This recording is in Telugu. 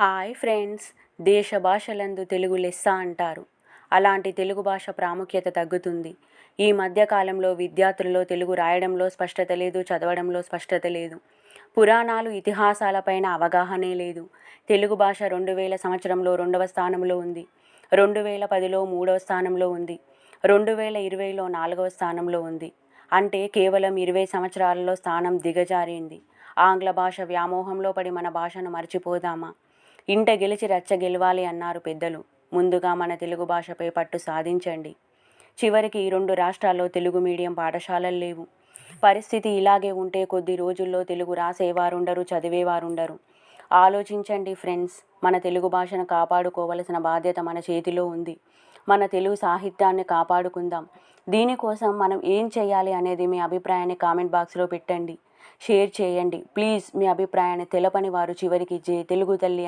హాయ్ ఫ్రెండ్స్, దేశ భాషలందు తెలుగు లెస్స అంటారు. అలాంటి తెలుగు భాష ప్రాముఖ్యత తగ్గుతుంది. ఈ మధ్యకాలంలో విద్యార్థులలో తెలుగు రాయడంలో స్పష్టత లేదు, చదవడంలో స్పష్టత లేదు. పురాణాలు, ఇతిహాసాలపైన అవగాహనే లేదు. తెలుగు భాష 2000 సంవత్సరంలో 2వ స్థానంలో ఉంది. 2010లో 3వ స్థానంలో ఉంది. 2020లో 4వ స్థానంలో ఉంది. అంటే కేవలం 20 సంవత్సరాలలో స్థానం దిగజారింది. ఆంగ్ల భాష వ్యామోహంలో పడి మన భాషను మర్చిపోదామా? ఇంట గెలిచి రచ్చ గెలవాలి అన్నారు పెద్దలు. ముందుగా మన తెలుగు భాషపై పట్టు సాధించండి. చివరికి 2 రాష్ట్రాల్లో తెలుగు మీడియం పాఠశాలలు లేవు. పరిస్థితి ఇలాగే ఉంటే కొద్ది రోజుల్లో తెలుగు రాసేవారుండరు, చదివేవారుండరు. ఆలోచించండి ఫ్రెండ్స్. మన తెలుగు భాషను కాపాడుకోవలసిన బాధ్యత మన చేతిలో ఉంది. మన తెలుగు సాహిత్యాన్ని కాపాడుకుందాం. దీనికోసం మనం ఏం చేయాలి అనేది మీ అభిప్రాయాన్ని కామెంట్ బాక్స్లో పెట్టండి. షేర్ చేయండి. ప్లీజ్ మీ అభిప్రాయాన్ని తెలపని వారు చివరికి తెలుగు తల్లి